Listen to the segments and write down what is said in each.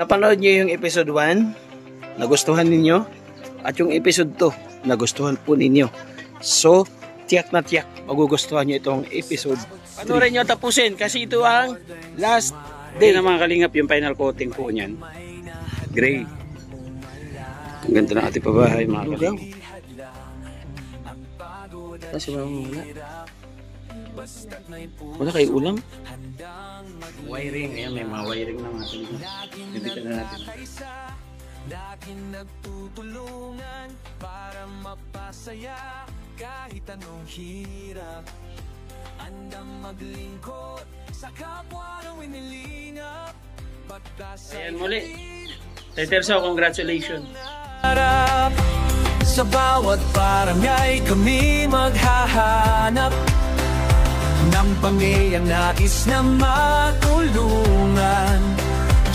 Napanood niyo yung episode 1, nagustuhan ninyo, at yung episode 2, nagustuhan po ninyo. So, tiyak na tiyak, magugustuhan niyo itong episode 3. Panoorin niyo tapusin kasi ito ang last day na mga kalingap, yung final coating po niyan. Gray. Ang ganda ng ating pabahay mga kalingap. Kasi wala. Wala kayo ulam? Wiring, ayan, may mga wiring na mga kalingap. Nandito na natin. Nagtutulungan para mapasaya kahit anong hirap. Andang maglingkod sa kapwa ng winilingap. Ayan muli. Terso, congratulations. Sa bawat parangay kami maghahanap ng pamilyang nais na matulungan.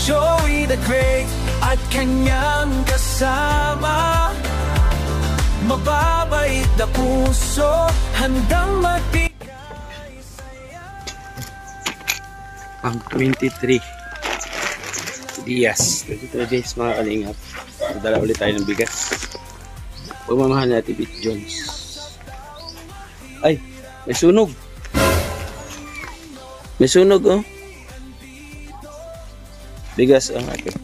Joey the Great at kanyang kasama, mababait na puso, handang magbigay ang 23 days mga kalingap. Dala ulit tayo ng bigas. Pagmamahal natin Bit Jones. Ay, may sunog. May sunog oh. Bigas ang akin.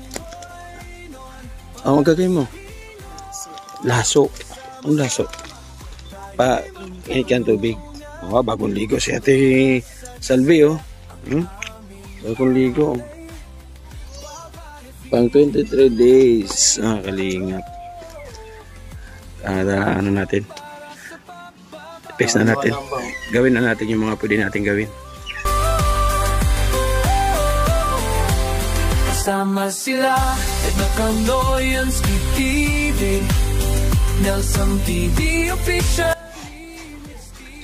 Ang gagawin mo? Laso. Ang laso. Init yan tubig. Oh, bagong ligo si Ate Salvi oh. Bagong ligo. Pang 23 days. Kalingap. Ano natin? Fix na natin. Gawin na natin yung mga pwede natin gawin. Sama sila at Nakanoyans TV, Nelson TV official.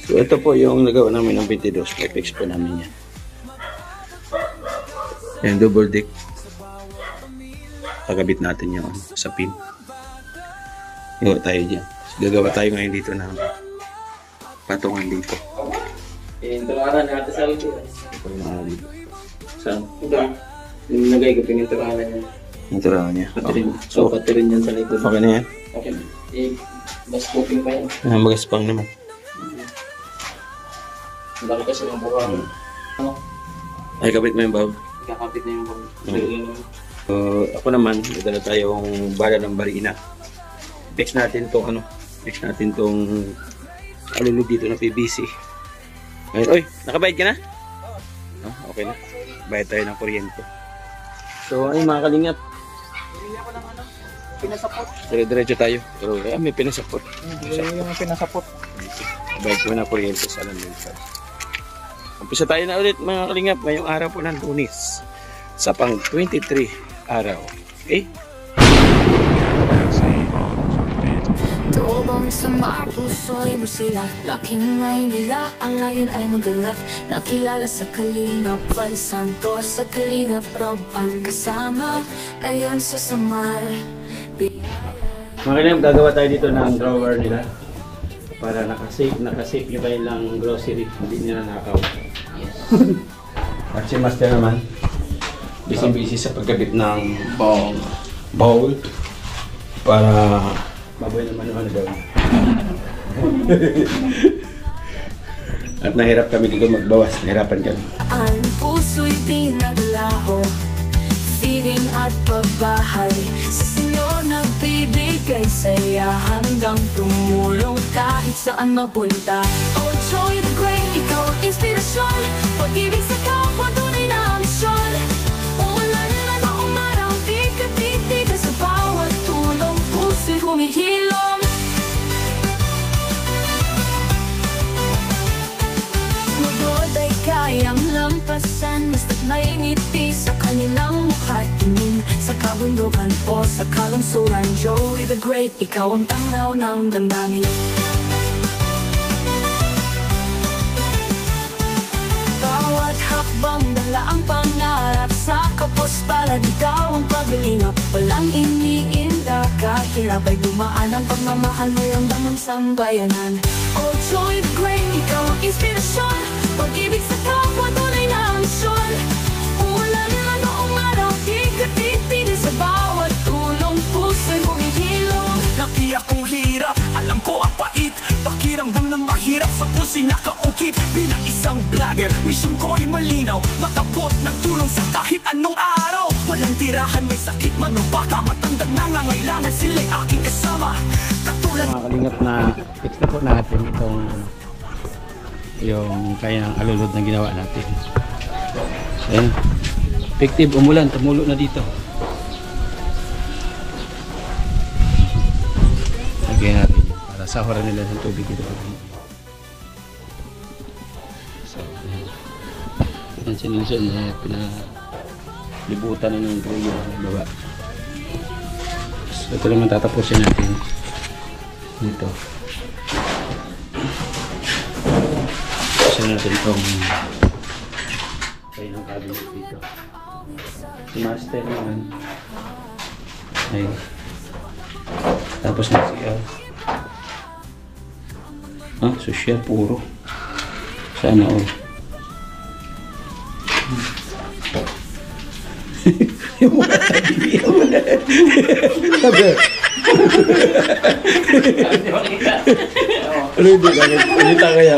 So ito po yung nagawa namin ng 22. I-fix po namin yan. Yan, double deck. Pagkabit natin yung sa pin. Gawa tayo dyan. Gagawa tayo ngayon dito ng patungan dito. Tularan natin sa dito. Saan? Nilagay ko pininturahan niya. Pininturahan niya? So, pati rin yan sa likod. Okay na yan? Okay na. Baskoping pa yan. Magaspang naman. Laki kasi ng buka. Ay, kapit mo yung bawb? Kakapit na yung bawb. Ako naman, nadala tayong bala ng barina. Fix natin itong fix natin itong alulog dito na PVC. Ayun, oy, nakabayad ka na? Okay na. Bayad tayo ng kuryente. So, ay mga kalingap. Hindi ako lang pinasapot. Dire-diretso tayo. Pero may pinasapot. Yung pinasapot. Bayad ko na kuryente sa alam. Umpisa tayo na ulit mga kalingap. Ngayong araw po ng Lunes. Sa pang 23 araw. Okay? Tubong sa mga puso'y masila. Laking ngay nila, ang ngayon ay magalat. Nakilala sa Kalingap Val Santos, sa Kalingap Rob ang kasama. Ayon sa samar. Mga kalingap, gagawa tayo dito ng drawer nila. Para nakasave yung kailang grocery. Hindi nila nakaw. Yes. At si Master naman, busy sa pagkabit ng bowl. Para baboy naman ano daw. At nahirap kami dito magbawas. Nahirapan kami. Ang puso'y pinaglaho, feeding at pagbahay. Sa sinyo nagbibigay saya hanggang tumulong kahit saan mapunta. Oh, Joey the Great, ikaw ang inspirasyon. Pag-ibig sa kapwa, tunay na misyon. Umulan na noong araw, di ka titigil sa bawat tulong. Puso'y humihilom. Lugod ay kayang lampasan, basta't may ngiti sa kanilang mukha. Tingin sa kabundukan o sa kalungsuran. Joey the Great, ikaw ang tanglaw ng damdamin. Bawat hakbang dala ang pangarap, sa kapos palad ikaw ang paglingap. Walang iniinda, kahirap ay dumaan ang pagmamahal mo yung damang sambayanan. Oh, Joey the Great, ikaw ang inspirasyon. Pag-ibig sa kapwa, tunay na misyon. Umulan na noong araw, di ka titigil sinakaungkit bilang isang vlogger. Mission ko ay malinaw, makabot ng tulong sa kahit anong araw. Walang tirahan, may sakit man o baka matandang nangangailangan, sila'y aking kasama. Katulad Mga kalingap, na fix na po natin itong yung kaya ng alulod na ginawa natin. So, ayan. Effective, umulan, tumulo na dito. Lagyan natin para sahuran nila ng tubig dito. So, ayan. Ayan si Nilsson, pinalibutan na ng tuyo ng baba. So, ito naman tatapusin natin dito. Tapusin natin itong kayo ng cabinet dito. Si master naman ay tapos na siya. Social puro sana all. Yung mga tabi sabi ano hindi bakit ulit kaya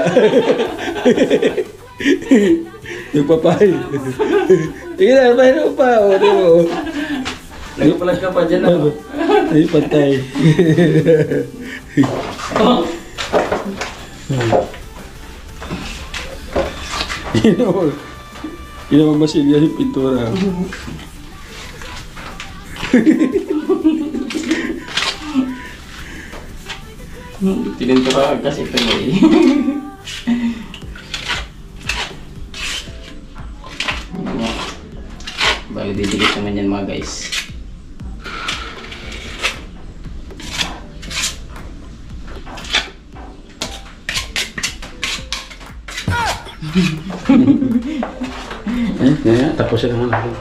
nagpapay. Sige na, mayroon pa. O, di mo. Nagpalag ka pa dyan ako. Ay, patay. Hindi naman masilya yung pintura. Tinento ka kasi ito mo eh. Bali, didikit naman yan mga guys. Tapos na naman natin.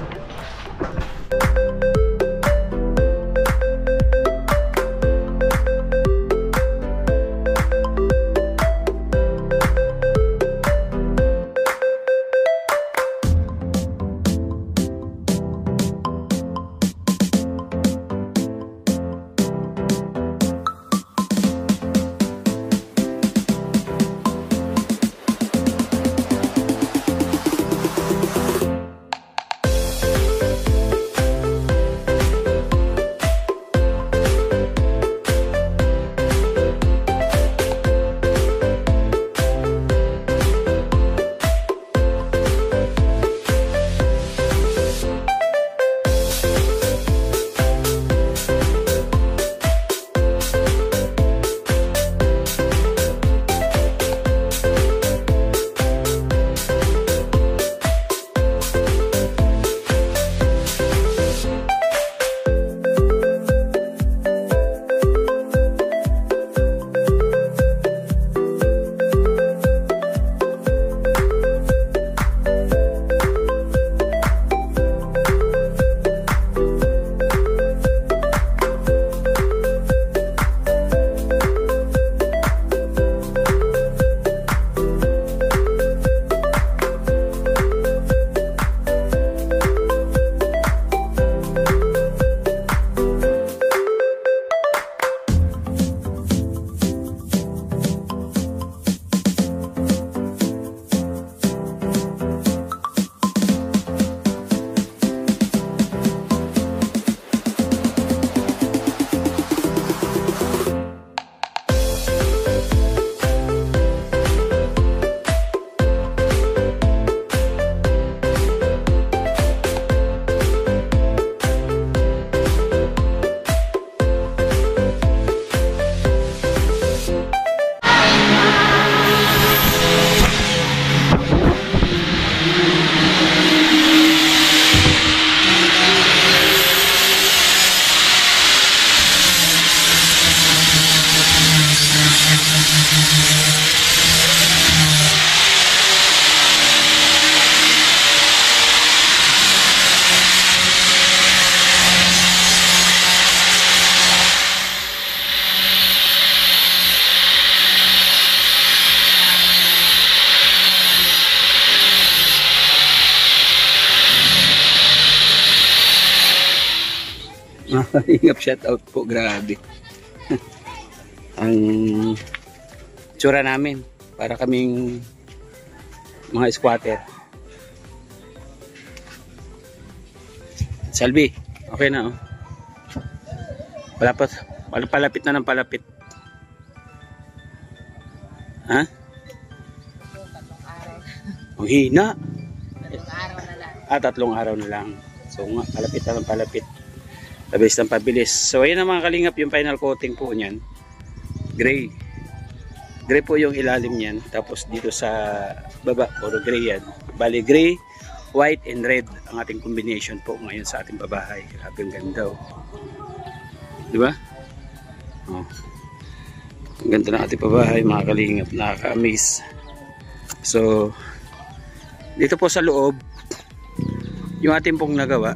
Ingap, shout out po, grabe. Ang tsura namin para kaming mga squatter. Salvi, okay na oh. Palapit na ng palapit. Ha? Ang hina. 3 araw na lang. 3 araw na lang. So nga, palapit na ng palapit. Pabilis ng pabilis. So ayan ang mga kalingap, yung final coating po niyan. Gray. Gray po yung ilalim niyan. Tapos dito sa baba, puro gray yan. Bali gray, white and red ang ating combination po ngayon sa ating babahay. Grabe ang ganda oh. Di ba? Oh. Ang ganda ng ating babahay, mga kalingap, nakaka-amaze. So dito po sa loob, yung ating pong nagawa,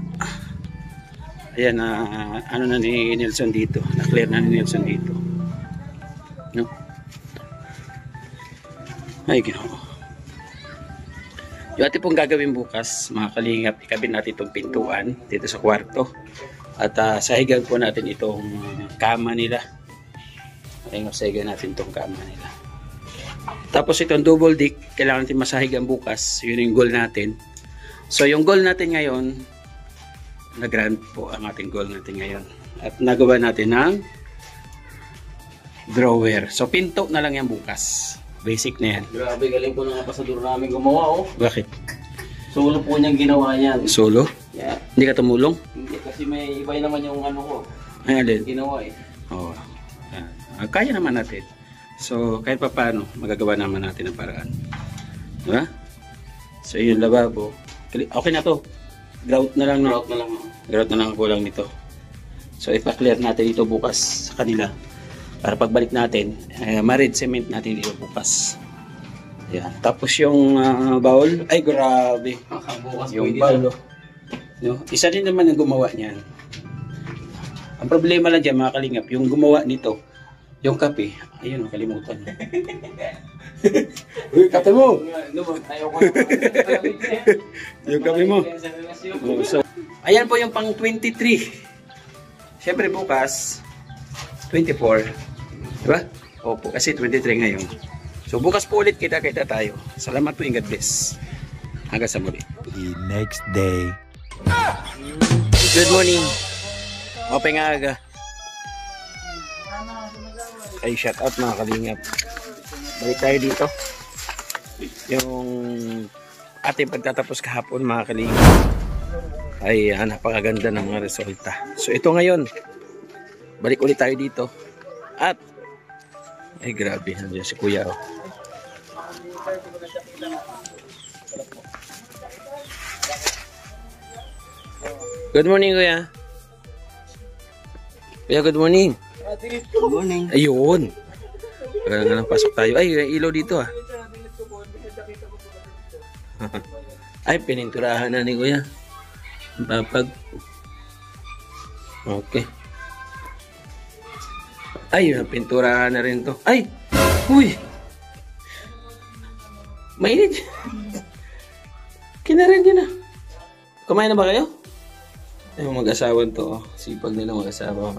ayan, ano na ni Nelson dito, na-clear na ni Nelson dito, no? Ay, ginawa. Yung ating pong gagawin bukas, mga kalingap, ikabit natin itong pintuan dito sa kwarto. At sahigan po natin itong kama nila. Ayun, sahigan natin itong kama nila. Tapos itong double deck, kailangan natin masahigan bukas. Yun yung goal natin. So yung goal natin ngayon, nag-grant po ang ating goal natin ngayon. At nagawa natin ng drawer. So pinto na lang yan bukas. Basic na yan. Grabe, galing po ng pasador namin gumawa oh. Bakit? Solo po niyang ginawa yan. Solo? Yeah. Hindi ka tumulong? Hindi, kasi may iba naman yung ano ko. Ay, alin? Ginawa eh. Oo. Kaya naman natin. So, kahit pa paano, magagawa naman natin ang paraan. Diba? So, yung lababo. Okay na to. Grout na lang. No? Grout na lang. Grout na lang ang kulang nito. So, ipa-clear natin ito bukas sa kanila. Para pagbalik natin, ma-red cement natin dito bukas. Yan. Tapos yung bowl, ay grabe. Bukas Yung bowl, no? Isa din naman ang gumawa niyan. Ang problema lang dyan, mga kalingap, yung gumawa nito, yung kape, ayun, kalimutan. Uy, kape mo! Yung kape mo. So, ayan po yung pang 23. Siyempre bukas, 24. Diba? Opo, kasi 23 ngayon. So bukas po ulit kita tayo. Salamat po, God bless. Hanggang sa muli. The next day. Good morning. Open nga aga. Ay, shout out mga kalingap. Balik tayo dito. Yung ating pagtatapos kahapon mga kalingap ay napakaganda ng mga resulta. So ito ngayon, balik ulit tayo dito. At ay grabe, nandiyan si kuya oh. Good morning kuya. Kuya, good morning. Good morning. Ayun. Nga pasok tayo. Ay, ilaw dito ah. Ay, pininturahan na ni kuya. Papag. Okay. Ay, pinturahan na rin to. Ay! Uy! Mainit. Kinarin yun na. Kumain na ba kayo? Ay, mag-asawan to. Oh. Sipag nila mag-asawa.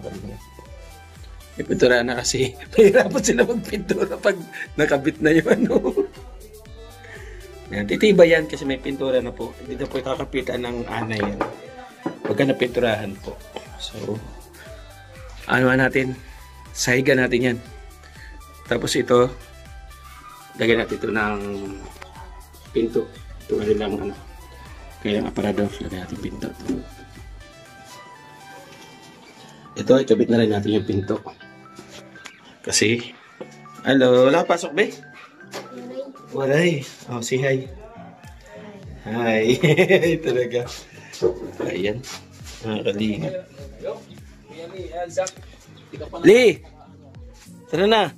May pinturahan na kasi. Mahirapan sila magpintura pag nakabit na yung ano. Yan, titiba yan kasi may pintura na po. Hindi na po kakapitan ng anay yan. Pagka napinturahan po. So, ano natin? Sahigan natin yan. Tapos ito, lagyan natin ito ng pinto. Ito rin lang ano. Kaya ang aparador, lagyan natin pinto. Ito, ikabit na rin natin yung pinto. Kasi, hello, wala ka pasok, be? Walay. Oh, say hi. Hi. Talaga. Ayan. Nakakalinga. Lee! Tara na!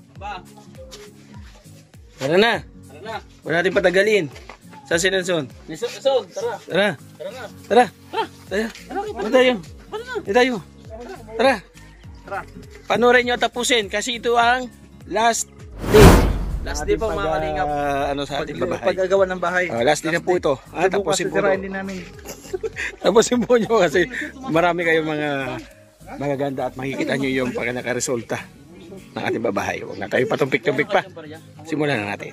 Tara na! Huwag natin patagalin. Saan si Nelson? Nelson, tara. Tara! Tara na. Tara! Tara! Tara tayo! Tara tayo! Tara! Panoorin nyo at tapusin kasi ito ang last day. Last day po mga kalingap. Ano sa ating babahay. Paggagawa ng bahay. Last day na po ito. Tapusin po ito. Hindi namin. Tapusin po nyo kasi marami kayong mga magaganda at makikita nyo yung pagkakaresulta ng ating babahay. Huwag na tayo patumpik-tumpik pa. Simulan na natin.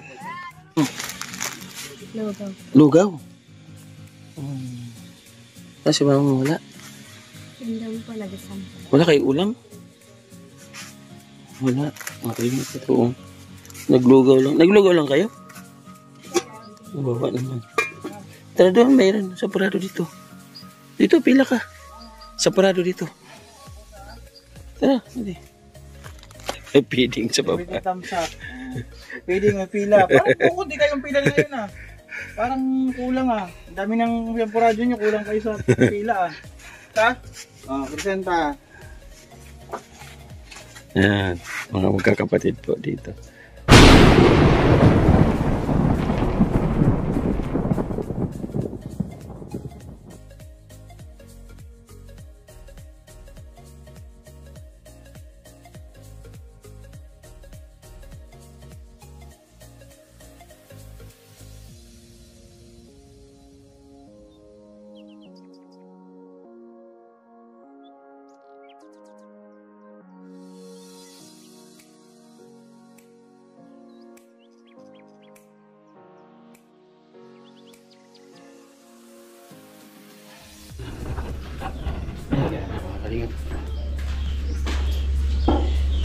Lugaw. Lugaw. Tapos si mama wala. Hindi mo pa nagisam. Wala kayo ulam? Wala. Okay, ito. Naglugaw lang. Naglugaw lang kayo? Baba naman. Tara doon, mayroon. Saparado dito. Dito, pila ka. Saparado dito. Tara, hindi. Feeding sa baba. Pwede thumbs up. Pwede nga pila. Parang kukunti kayong pila ngayon ah. Parang kulang ah. Ang dami ng radyo nyo, kulang kayo sa pila ah. Ha? Oh, presenta. Yan, mga magkakapatid po dito.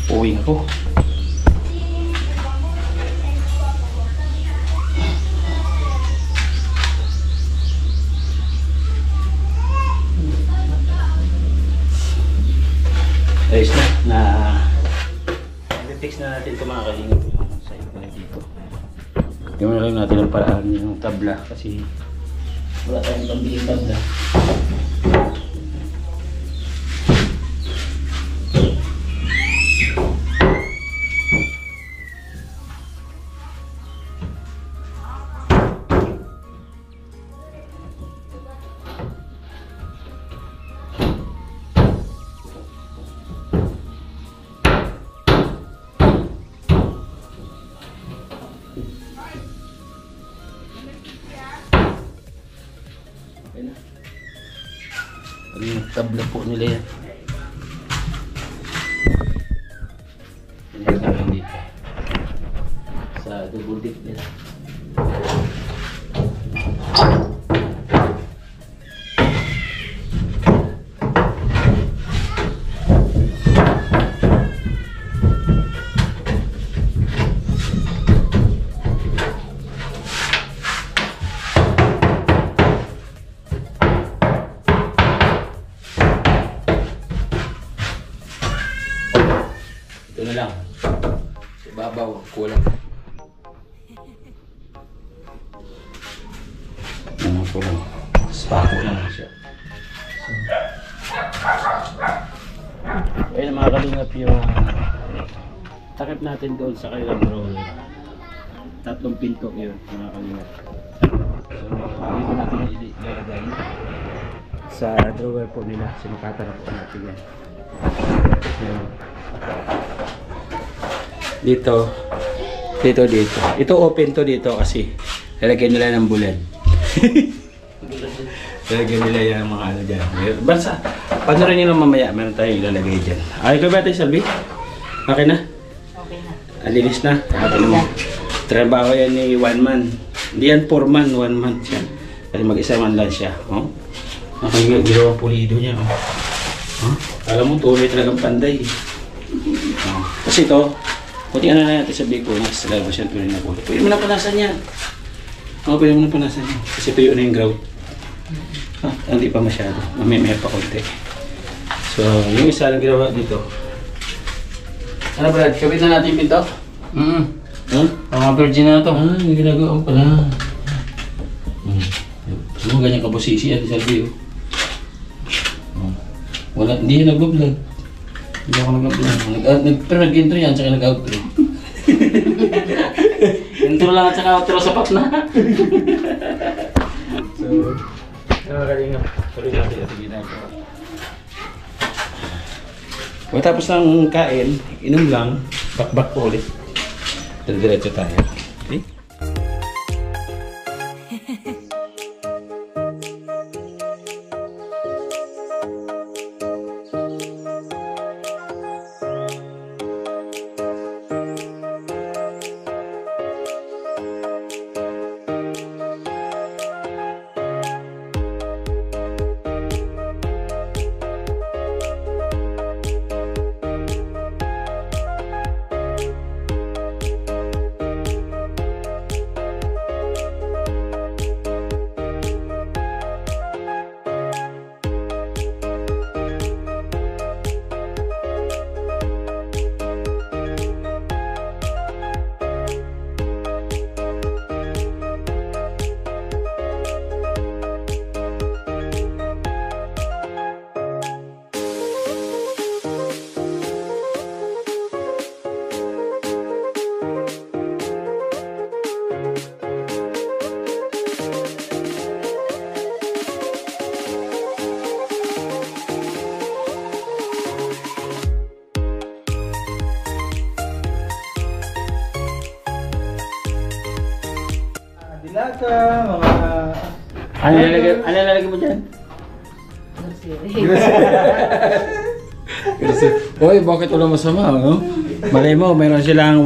Uwi ako. Ayos na. I-fix na natin ito mga kalingap. Sa ito na dito. Yung na lang natin ang paraan yung tabla kasi wala tayong pambiling tabla. Yung tabla po nila yan. Yan namin dito. Sa double deck nila. Ito na lang. Sa babaw, kulang. Ano kulang? Spako lang siya. So, ayun mga kalingap yung takip natin doon sa kailang roller. 3 pinto yun mga kalingap. So, dito natin ilalagay sa drawer po nila. Sinukatan na po natin yan. Ayan. Dito. Ito open to dito kasi lalagyan nila ng bulan. Lalagyan nila yung mga ano dyan. Basta, panorin nyo lang mamaya. Meron tayong ilalagay dyan. Ay, ito ba ito, Salvi? Okay na? Okay na. Alinis na. Trabaho yan ni 1 man. Hindi yan 4 man, 1 man siya. Kasi mag-isa man lang siya. Oh? Nakagirawa pulido niya. Oh? Huh? Alam mo, tuloy talagang panday. Oh. Kasi ito, puti na natin sa biko, nasa labas yan, tuloy na kulay. Pwede mo na panasan yan. Oo, pwede mo na panasan yan. Kasi tuyo na yung grout. Hindi pa masyado. May pa konti. So, yung isa na ginawa dito. Ano Brad, kabit na natin yung pinto? Mga virgin na ito. Yung ginagawa ko pala. Ano ganyan kabusisi yan, Salvi. Wala, hindi yung nag-vlog. Hindi ako nag-vlog. Pero nag-intro yan, tsaka nag-outro. Intro lang at saka outro sapat na. So, nakakalinga. Tuloy natin at ginagawa. Matapos ng kain, inom lang, bakbak po ulit. Diretso tayo. Okay? Dilata, mga... Ano lalagay mo dyan? Uy, bakit wala masama, no? Malay mo, mayroon silang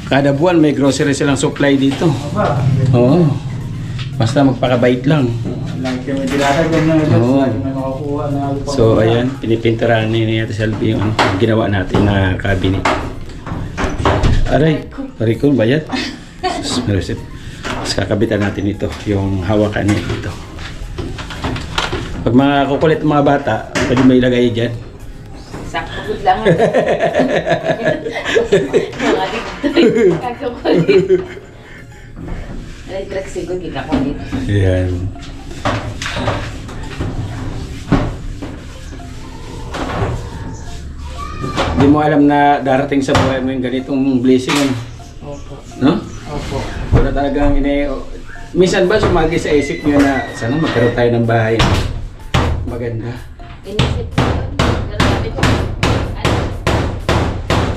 kada buwan may grocery silang supply dito. Aba, Oo. Basta magpakabait lang. lagi kami dilata dyan na ito. Oo. Lagi may makakuha na alupang. So, ayan, pinipinturahan ni Ate Salvi yung ginawa natin na cabinet. Aray, parikon ba yan? Tapos kakabitan natin ito, yung hawakan niya dito. Pag mga kukulit mga bata, pwede mo ilagay dyan. Sakto lang. Mga dito. Kakakulit. Electric sigod, kikakulit. Ayan. Hindi mo alam na darating sa buhay mo yung ganitong blessing, ano? Opo. No? Opo. Wala talagang minsan ba sumagi sa isip niyo na sana magkaroon tayo ng bahay maganda? Inisip ko yun. Pero sabi ko,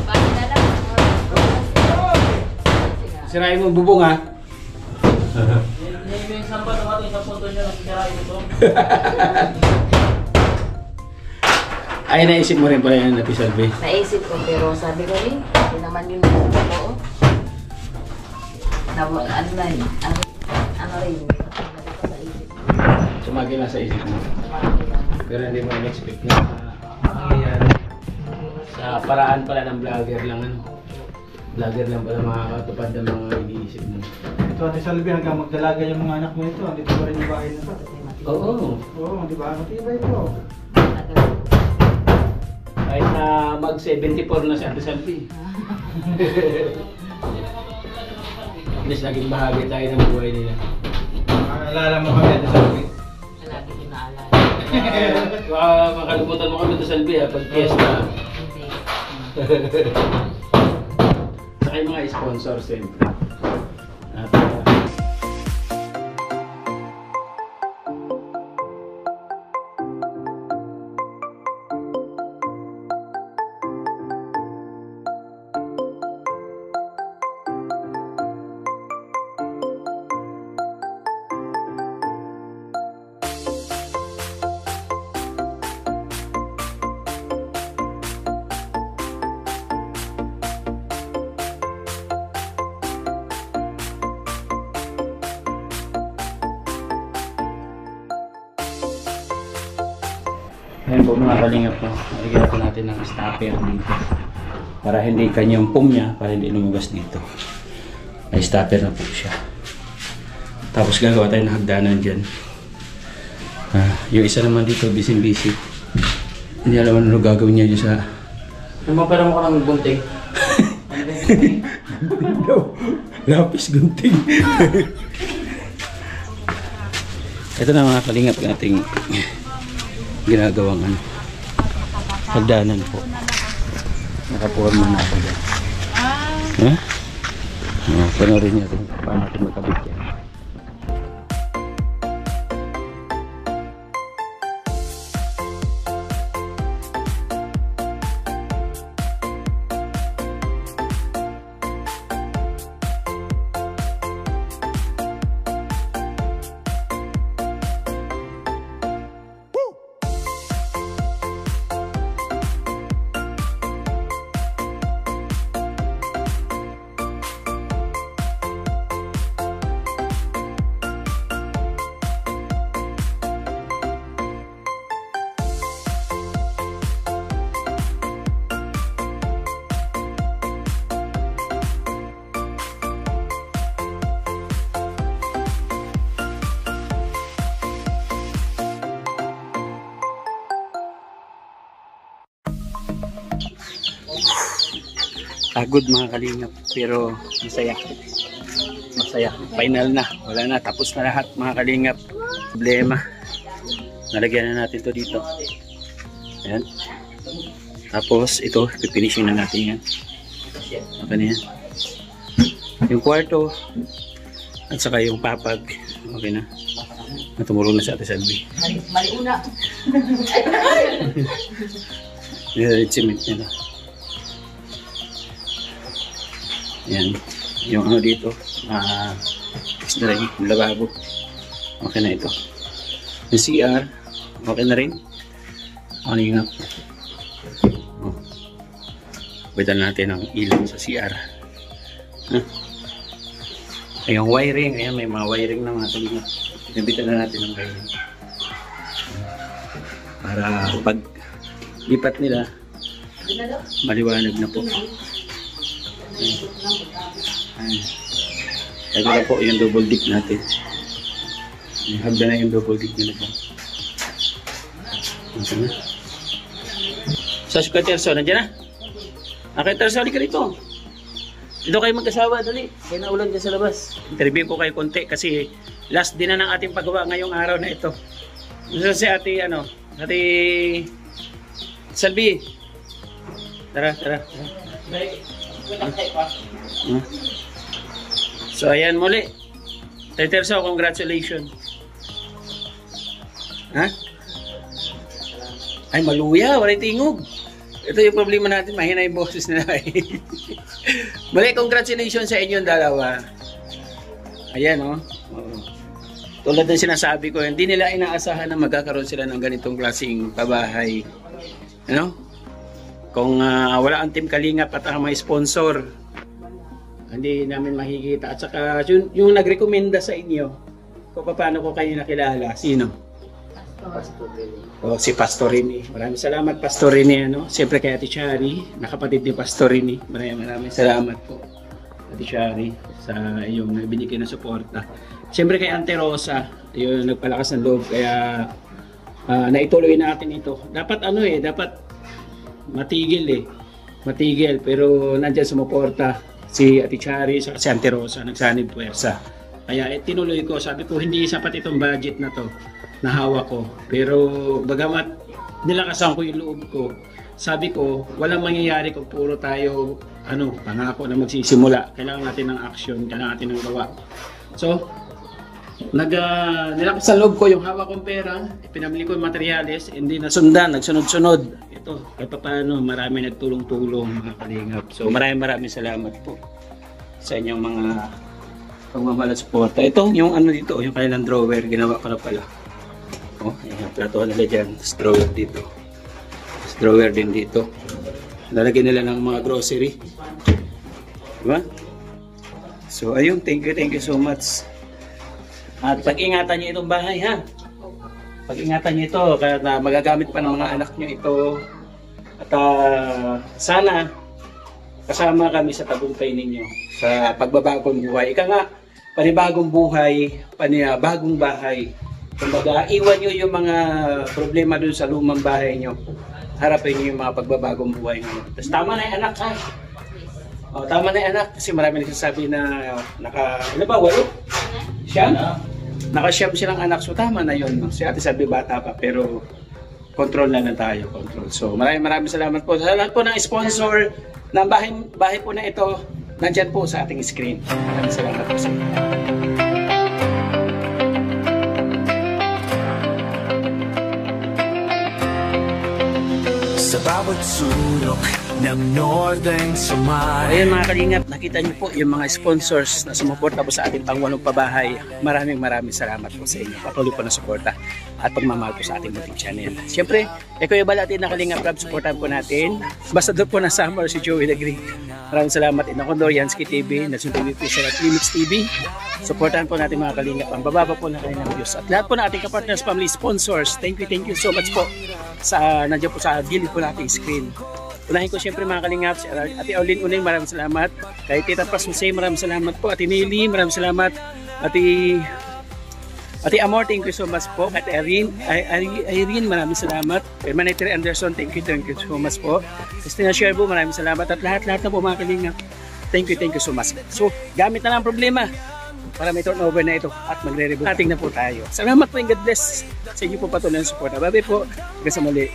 bahay na lang. Sirain mo bubong, ha? Yung isang pa naman, isang punto nyo lang sirain ito. Ay, naisip mo rin pala yan, Ate Salvi. Naisip ko, pero sabi ko rin, hindi naman yung totoo. Ano na yun? Ano rin? Sabi ko sa isip ko. Sumagi lang sa isip mo. Sumagi lang. Pero hindi mo in-expect na mangyayari. Sa paraan pala ng vlogger lang, ano? Vlogger lang pala makakatupad ng mga iniisip mo. Ito, Ate Salvi, hanggang magdalaga yung mga anak mo ito. Dito pa rin yung bahay na ito. Oo. Oo, di ba? Matibay ito. Kahit na mag-74 na si Ate Salvi. At least naging bahagi tayo ng buhay nila. Alala mo kami, Ate Salvi. Lagi ko naalala. Makalimutan mo kami, Ate Salvi, ha, pag fiesta. Hindi. Saka yung mga sponsor, siyempre. At, Ayan po mga kalingap po. Lagyan po natin ng stopper dito. Para hindi kanyang pum niya, para hindi lumabas dito. May stopper na po siya. Tapos gagawa tayo ng hagdanan dyan. Yung isa naman dito, busy-busy. Hindi alam ano gagawin niya dyan sa... Pumapera mo ka ng bunting. Lapis gunting. Ito na mga kalingap nating ginagawang hagdanan po. Nakapuan mo na ako dyan. Ha? Panoorin niyo rin paano natin magkabit yan. Pagod mga kalingap, pero masaya. Masaya. Final na. Wala na. Tapos na lahat mga kalingap. Problema. Nalagyan na natin to dito. Ayan. Tapos ito, pipinishin na natin yan. Okay na yan. Yung kwarto at saka yung papag. Okay na. Natumulong na sa Ate Salvi. Mali una. Cement nila. Yan. Yung ano dito, Fix na rin yung lababo. Okay na ito. Yung CR, okay na rin. Kalingap. Oh. Bitan natin ang ilaw sa CR. Ay, yung wiring, ayan, may mga wiring na mga kalingap. Pinabitan na natin ang wiring. Para pag lipat nila, maliwanag na po. Ito na po yung double dick natin. Hagda na yung double dick nila po. Ito na. Sa Kuya Terso, nandiyan na? Kuya Terso, halika rito. Dito kayo magkasawa, dali. Kaya naulan dyan sa labas. Interview ko kayo konti kasi last din na ng ating paggawa ngayong araw na ito. Gusto si ate, ate Salvi. Tara. So ayan muli. Terso, congratulations. Ha? Ay, maluya, wala tingog. Ito yung problema natin, mahina yung boses nila. Muli, congratulations sa inyong dalawa. Ayan, oh. Tulad ng sinasabi ko, hindi nila inaasahan na magkakaroon sila ng ganitong klaseng pabahay. Ano? Kung wala ang Team Kalingap at ang mga sponsor, hindi namin makikita. At saka, yung nagrekomenda sa inyo, kung paano ko kayo nakilala, sino? Si Pastorini. Maraming salamat, Pastorini. Siyempre kay Ate Chari, nakapatid ni Pastorini. Maraming salamat po, Ate Chari, sa iyong binigay na suporta. Siyempre kay Ante Rosa, yung nagpalakas ng loob. Kaya naituloy natin ito. Dapat dapat matigil Matigil, pero nandiyan sumuporta si Ate Chari sa si Ante Rosa, nagsanib puwersa. Kaya tinuloy ko, sabi ko hindi sapat itong budget na to na hawak ko. Pero bagamat nilakasan ko yung loob ko, sabi ko walang mangyayari kung puro tayo pangako na magsisimula. Kailangan natin ng action, kailangan natin ng gawa. So nilakas sa loob ko yung hawak kong pera, pinamili ko yung materyales, hindi nasundan, nagsunod-sunod. Ito, kahit paano marami nagtulong-tulong mga kalingap. So maraming salamat po sa inyong mga pagmamahal at suporta. Ito, yung dito, yung kailang drawer, ginawa ko na pala. Ayan, plato nila dyan, drawer dito. Drawer din dito. Lalagyan nila ng mga grocery. Diba? So ayun, thank you so much. At pag-ingatan niyo itong bahay, ha? Pag-ingatan niyo ito, kaya na magagamit pa ng mga anak niyo ito. At sana kasama kami sa tagumpay ninyo sa pagbabagong buhay. Ika nga, panibagong buhay, bagong bahay. Kumbaga, iwan nyo yung mga problema dun sa lumang bahay nyo. Harapin nyo yung mga pagbabagong buhay nyo. Tapos tama na yung anak, ha? Tama na yung anak kasi marami nagsasabi na walo? Siyam? Naka-siyam silang anak, so tama na yun. Si Ate Salvi bata pa, pero control na tayo. Control. So maraming salamat po. Sa lahat po ng sponsor ng bahay po na ito, nandyan po sa ating screen. Maraming salamat po sa inyo. Sa bawat sulok ng Northern Samar. Ayan mga kalingap, nakita niyo po yung mga sponsors na sumuporta po sa ating pangwalong pabahay. Maraming salamat po sa inyo. Patuloy po na suporta at pagmamahal po sa ating YouTube channel. Siyempre, Kuya Balati na Kalingap Rob, supportan po natin. Basta doon po na Summer si Joey the Great. Maraming salamat din ako, Yansky TV, Nasunod po sa Remix TV. Supportan po natin mga kalingap. Ang bababa po na kanilang views. At lahat po na ating kapartners, family, sponsors, thank you so much po sa nandiyan po sa gilid po nating screen. Unahin ko siyempre mga kalingap, si Ate Aulin Uning, maraming salamat. Kay Tita Pras Jose, maraming salamat po. Ate Nelly, maraming salamat. Ate Amor, thank you so much po. At Irene, maraming salamat. Kay Manetri Anderson, thank you so much po. Christina Sherbo, maraming salamat. At lahat na po mga kalingap, thank you so much. So, gamit na lang problema para may turnover na ito at magre-reboot. Ating na po tayo. Salamat po and God bless sa inyo po patuloy ng support. Bye po. Hanggang sa muli.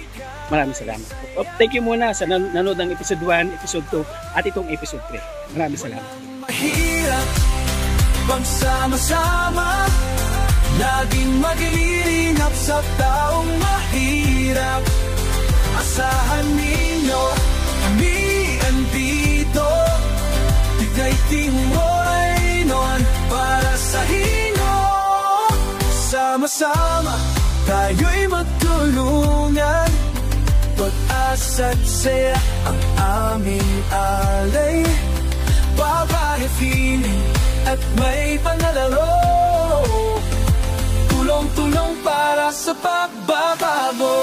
Maraming salamat po. Thank you muna sa nanood ng episode 1, episode 2 at itong episode 3. Maraming salamat. Mahirap bang sama-sama, laging mag-iingat sa taong mahirap. Asahan ninyo, kami andito. Tigay timboy noon para sa Likas at saya ang aming alay, babae feeling at may panlalaro, tulong-tulong para sa pagbabago.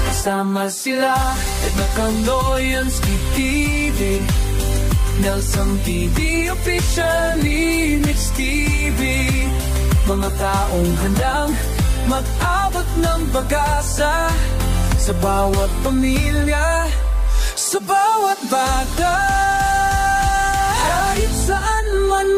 Kasama sila Edna Canoy, Steve TV, Nelson TV, officially Mix TV. Mga taong handang mag-abot ng pag-asa sa bawat pamilya, sa bawat bata, kahit saan man